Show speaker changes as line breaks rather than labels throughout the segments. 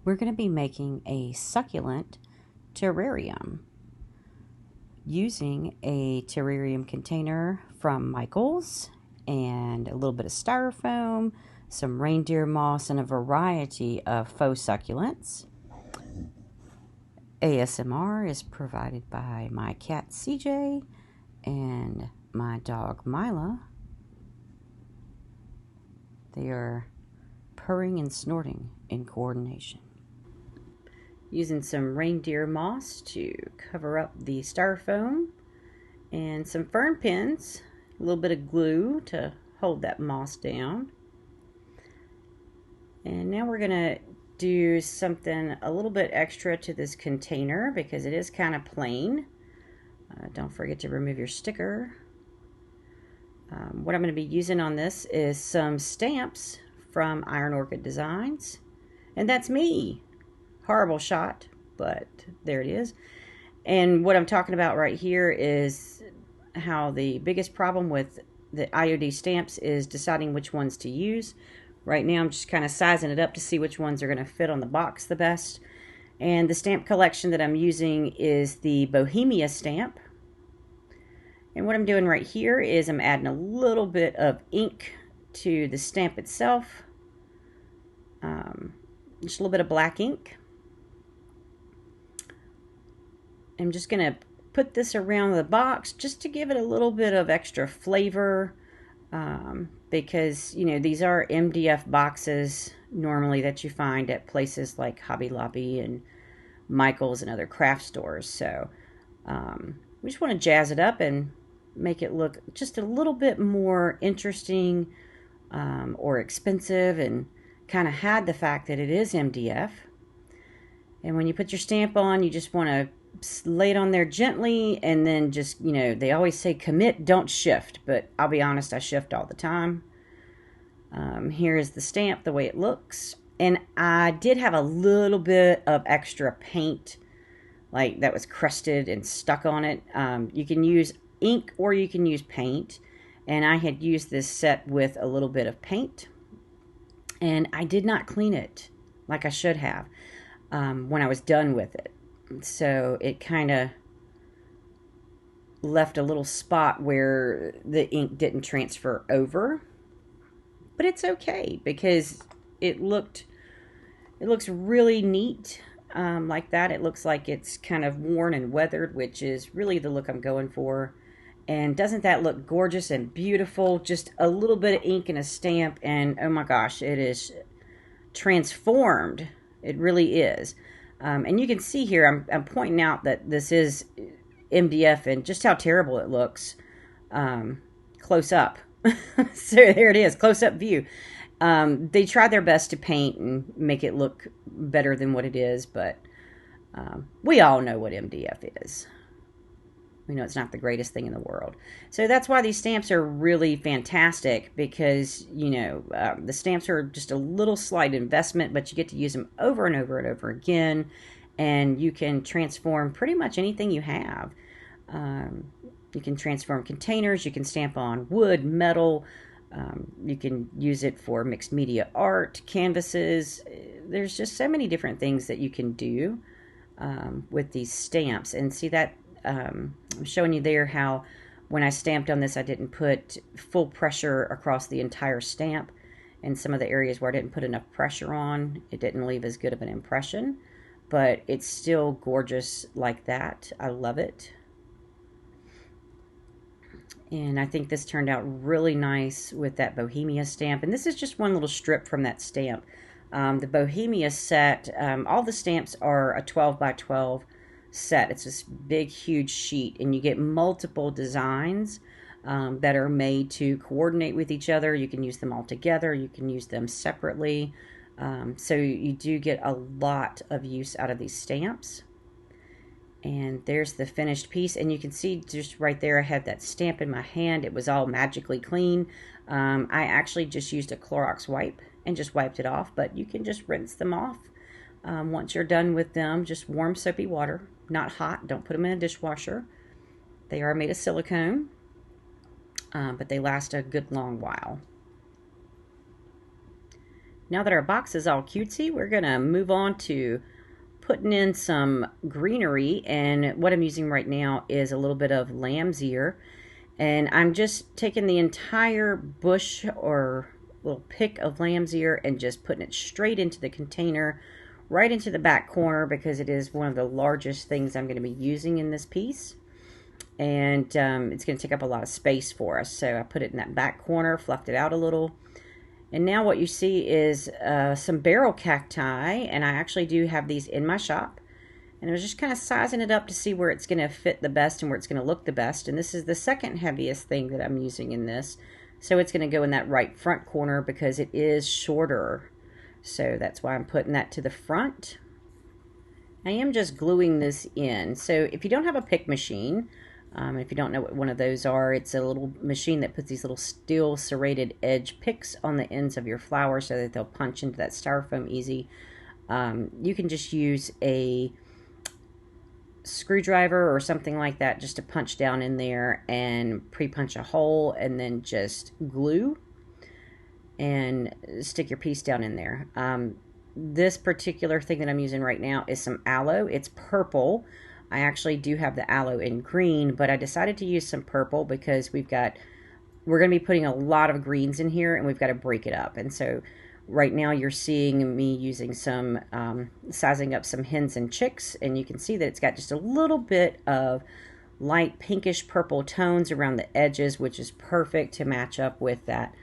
We're going to be making a succulent terrarium using a terrarium container from Michael's and a little bit of styrofoam, some reindeer moss, and a variety of faux succulents. ASMR is provided by my cat CJ and my dog Mila. They are purring and snorting in coordination. Using some reindeer moss to cover up the styrofoam and some fern pins, a little bit of glue to hold that moss down. And now we're going to do something a little bit extra to this container because it is kind of plain. Don't forget to remove your sticker. What I'm going to be using on this is some stamps from Iron Orchid Designs, and that's me. Horrible shot, but there it is. And what I'm talking about right here is how the biggest problem with the IOD stamps is deciding which ones to use. Right now I'm just kind of sizing it up to see which ones are going to fit on the box the best. And the stamp collection that I'm using is the Bohemia stamp. And what I'm doing right here is I'm adding a little bit of ink to the stamp itself. Just a little bit of black ink. I'm just going to put this around the box just to give it a little bit of extra flavor, because, you know, these are MDF boxes normally that you find at places like Hobby Lobby and Michael's and other craft stores. So we just want to jazz it up and make it look just a little bit more interesting or expensive, and kind of hide the fact that it is MDF. And when you put your stamp on, you just want to lay it on there gently, and then just, you know, they always say commit, don't shift, but I'll be honest, I shift all the time. Here is the stamp, the way it looks. And I did have a little bit of extra paint, like that was crested and stuck on it. You can use ink or you can use paint, and I had used this set with a little bit of paint, and I did not clean it like I should have when I was done with it. So it kind of left a little spot where the ink didn't transfer over, but it's okay because it looks really neat like that. It looks like it's kind of worn and weathered, which is really the look I'm going for. And doesn't that look gorgeous and beautiful? Just a little bit of ink and a stamp, and oh my gosh, it is transformed. It really is. And you can see here, I'm pointing out that this is MDF and just how terrible it looks close up. So there it is, close up view. They try their best to paint and make it look better than what it is, but we all know what MDF is. We know it's not the greatest thing in the world. So that's why these stamps are really fantastic, because, you know, the stamps are just a little slight investment, but you get to use them over and over and over again, and you can transform pretty much anything you have. You can transform containers, you can stamp on wood, metal, you can use it for mixed media art, canvases. There's just so many different things that you can do with these stamps. And see that I'm showing you there how when I stamped on this, I didn't put full pressure across the entire stamp. And some of the areas where I didn't put enough pressure on, it didn't leave as good of an impression. But it's still gorgeous like that. I love it. And I think this turned out really nice with that Bohemia stamp. And this is just one little strip from that stamp. The Bohemia set, all the stamps are a 12 by 12 set. It's this big huge sheet, and you get multiple designs that are made to coordinate with each other. You can use them all together, you can use them separately, so you do get a lot of use out of these stamps. And there's the finished piece, and you can see just right there I had that stamp in my hand. It was all magically clean. I actually just used a Clorox wipe and just wiped it off, but you can just rinse them off. Once you're done with them, just warm soapy water, not hot. Don't put them in a dishwasher. They are made of silicone, but they last a good long while. Now that our box is all cutesy, we're going to move on to putting in some greenery, and what I'm using right now is a little bit of lamb's ear, and I'm just taking the entire bush or little pick of lamb's ear and just putting it straight into the container, right into the back corner, because it is one of the largest things I'm going to be using in this piece, and it's going to take up a lot of space for us. So I put it in that back corner, fluffed it out a little. And now what you see is some barrel cacti, and I actually do have these in my shop. And I was just kind of sizing it up to see where it's going to fit the best and where it's going to look the best. And this is the second heaviest thing that I'm using in this. So it's going to go in that right front corner because it is shorter. So that's why I'm putting that to the front. I am just gluing this in. So if you don't have a pick machine, if you don't know what one of those are, it's a little machine that puts these little steel serrated edge picks on the ends of your flowers so that they'll punch into that styrofoam easy. You can just use a screwdriver or something like that just to punch down in there and pre-punch a hole, and then just glue and stick your piece down in there. This particular thing that I'm using right now is some aloe. It's purple. I actually do have the aloe in green, but I decided to use some purple because we're going to be putting a lot of greens in here, and we've got to break it up. And so right now you're seeing me using some, sizing up some hens and chicks, and you can see that it's got just a little bit of light pinkish purple tones around the edges, which is perfect to match up with that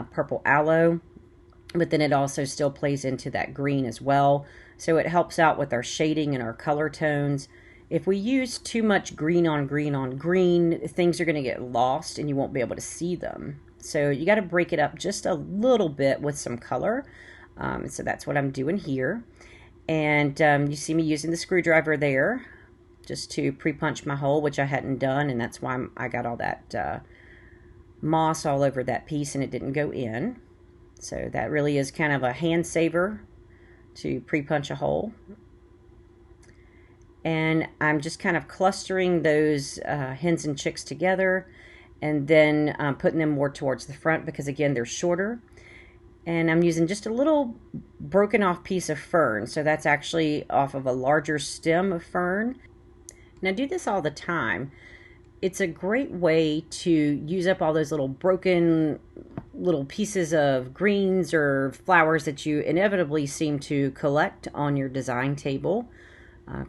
purple aloe. But then it also still plays into that green as well. So it helps out with our shading and our color tones. If we use too much green on green on green, things are going to get lost and you won't be able to see them. So you got to break it up just a little bit with some color. So that's what I'm doing here. And you see me using the screwdriver there just to pre-punch my hole, which I hadn't done, and that's why I got all that moss all over that piece and it didn't go in. So that really is kind of a hand saver to pre-punch a hole. And I'm just kind of clustering those hens and chicks together, and then putting them more towards the front because, again, they're shorter. And I'm using just a little broken off piece of fern. So that's actually off of a larger stem of fern. And I do this all the time. It's a great way to use up all those little broken little pieces of greens or flowers that you inevitably seem to collect on your design table.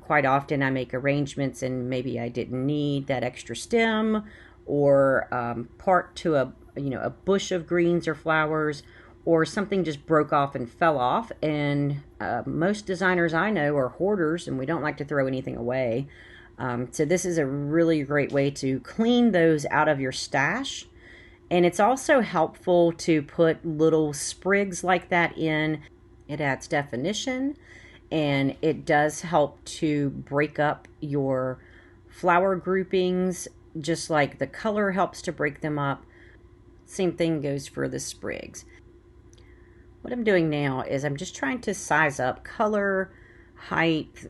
Quite often I make arrangements and maybe I didn't need that extra stem or part to a bush of greens or flowers, or something just broke off and fell off. And most designers I know are hoarders, and we don't like to throw anything away. So this is a really great way to clean those out of your stash. And it's also helpful to put little sprigs like that in. It adds definition, and it does help to break up your flower groupings, just like the color helps to break them up. Same thing goes for the sprigs. What I'm doing now is I'm just trying to size up color, height,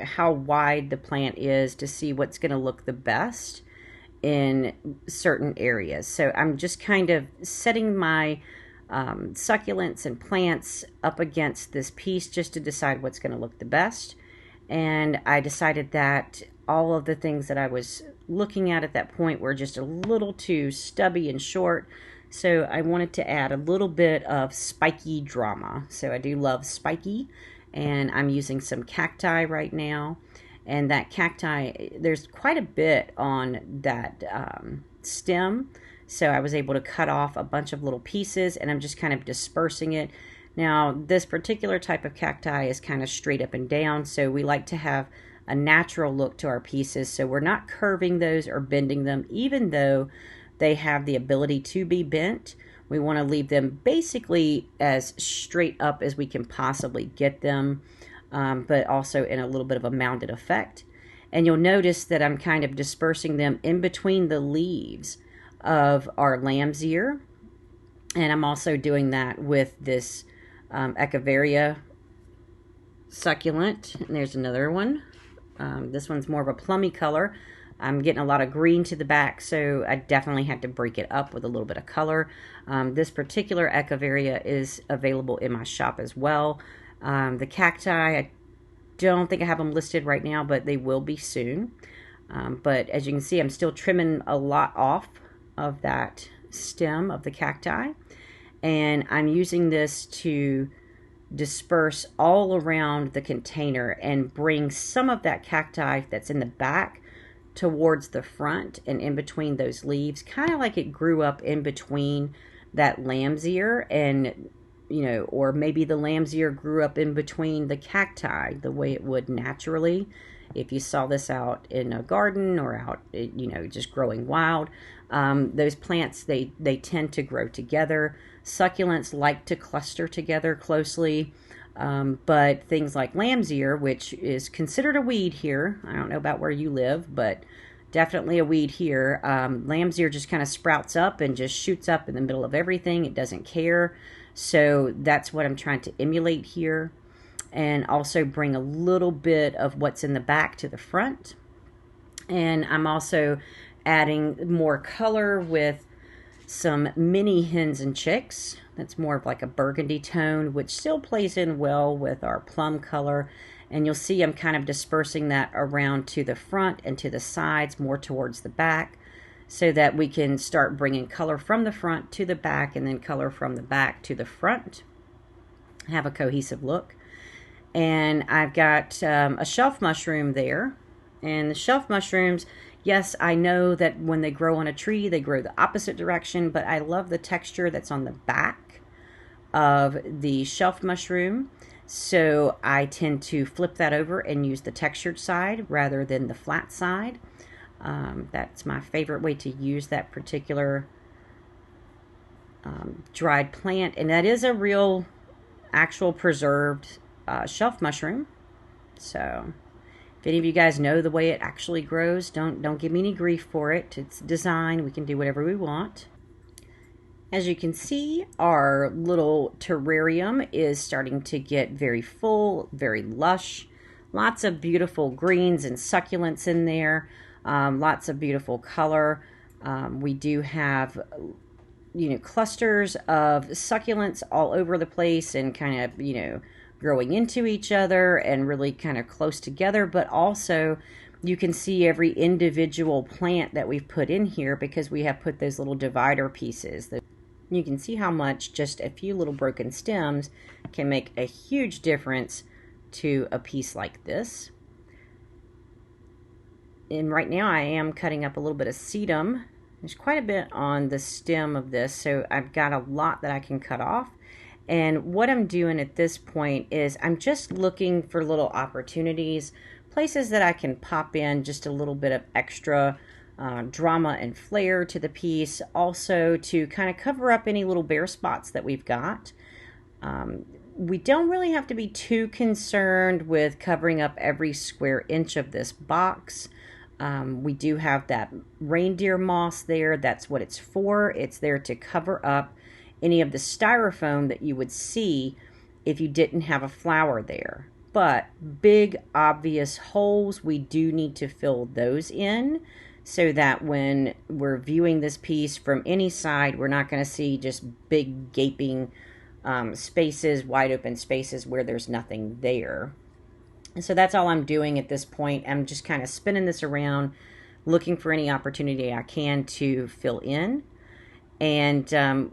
how wide the plant is to see what's going to look the best in certain areas. So I'm just kind of setting my succulents and plants up against this piece just to decide what's going to look the best. And I decided that all of the things that I was looking at that point were just a little too stubby and short. So I wanted to add a little bit of spiky drama. So I do love spiky, and I'm using some cacti right now. And that cacti, there's quite a bit on that stem. So I was able to cut off a bunch of little pieces, and I'm just kind of dispersing it. Now, this particular type of cacti is kind of straight up and down, so we like to have a natural look to our pieces. So we're not curving those or bending them, even though they have the ability to be bent. We want to leave them basically as straight up as we can possibly get them, but also in a little bit of a mounded effect. And you'll notice that I'm kind of dispersing them in between the leaves of our lamb's ear. And I'm also doing that with this Echeveria succulent. And there's another one. This one's more of a plummy color. I'm getting a lot of green to the back, so I definitely had to break it up with a little bit of color. This particular Echeveria is available in my shop as well. The cacti, I don't think I have them listed right now, but they will be soon. But as you can see, I'm still trimming a lot off of that stem of the cacti. And I'm using this to disperse all around the container and bring some of that cacti that's in the back towards the front and in between those leaves, kind of like it grew up in between that lamb's ear, and or maybe the lamb's ear grew up in between the cacti the way it would naturally if you saw this out in a garden or out just growing wild. Those plants, they tend to grow together. Succulents like to cluster together closely, but things like lamb's ear, which is considered a weed here, I don't know about where you live, but definitely a weed here. Lamb's ear just kind of sprouts up and just shoots up in the middle of everything. It doesn't care. So that's what I'm trying to emulate here, and also bring a little bit of what's in the back to the front. And I'm also adding more color with some mini hens and chicks. That's more of like a burgundy tone, which still plays in well with our plum color. And you'll see I'm kind of dispersing that around to the front and to the sides, more towards the back, so that we can start bringing color from the front to the back and then color from the back to the front. Have a cohesive look. And I've got a shelf mushroom there. And the shelf mushrooms, yes, I know that when they grow on a tree, they grow the opposite direction, but I love the texture that's on the back of the shelf mushroom. So I tend to flip that over and use the textured side rather than the flat side. That's my favorite way to use that particular dried plant. And that is a real, actual preserved shelf mushroom. So if any of you guys know the way it actually grows, don't give me any grief for it. It's design. We can do whatever we want. As you can see, our little terrarium is starting to get very full, very lush. Lots of beautiful greens and succulents in there. Lots of beautiful color. We do have clusters of succulents all over the place, and kind of growing into each other and really kind of close together, but also you can see every individual plant that we've put in here because we have put those little divider pieces. You can see how much just a few little broken stems can make a huge difference to a piece like this. And right now I am cutting up a little bit of sedum. There's quite a bit on the stem of this, so I've got a lot that I can cut off. And what I'm doing at this point is I'm just looking for little opportunities, places that I can pop in just a little bit of extra drama and flair to the piece, also to kind of cover up any little bare spots that we've got. We don't really have to be too concerned with covering up every square inch of this box. We do have that reindeer moss there. That's what it's for. It's there to cover up any of the styrofoam that you would see if you didn't have a flower there. But big obvious holes, we do need to fill those in, so that when we're viewing this piece from any side, we're not going to see just big gaping spaces, wide open spaces where there's nothing there. And so that's all I'm doing at this point. I'm just kind of spinning this around, looking for any opportunity I can to fill in. And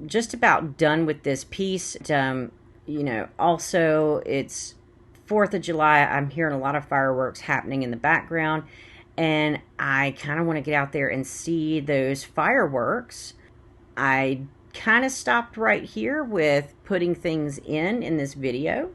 just about done with this piece. Also it's 4th of July. I'm hearing a lot of fireworks happening in the background, and I kind of want to get out there and see those fireworks. I kind of stopped right here with putting things in this video.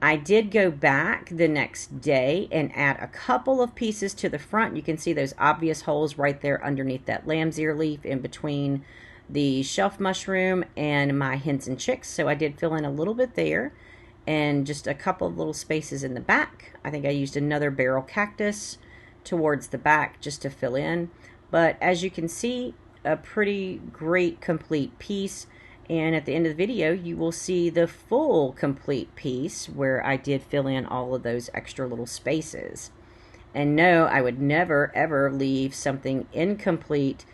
I did go back the next day and add a couple of pieces to the front. You can see those obvious holes right there underneath that lamb's ear leaf in between the shelf mushroom and my hens and chicks. So I did fill in a little bit there, and just a couple of little spaces in the back. I think I used another barrel cactus towards the back just to fill in. But as you can see, a pretty great complete piece. And at the end of the video, you will see the full complete piece where I did fill in all of those extra little spaces. And no, I would never, ever leave something incomplete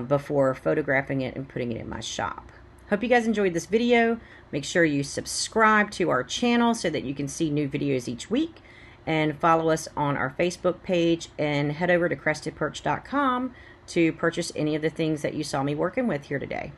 before photographing it and putting it in my shop. Hope you guys enjoyed this video. Make sure you subscribe to our channel so that you can see new videos each week, and follow us on our Facebook page, and head over to crestedperch.com to purchase any of the things that you saw me working with here today.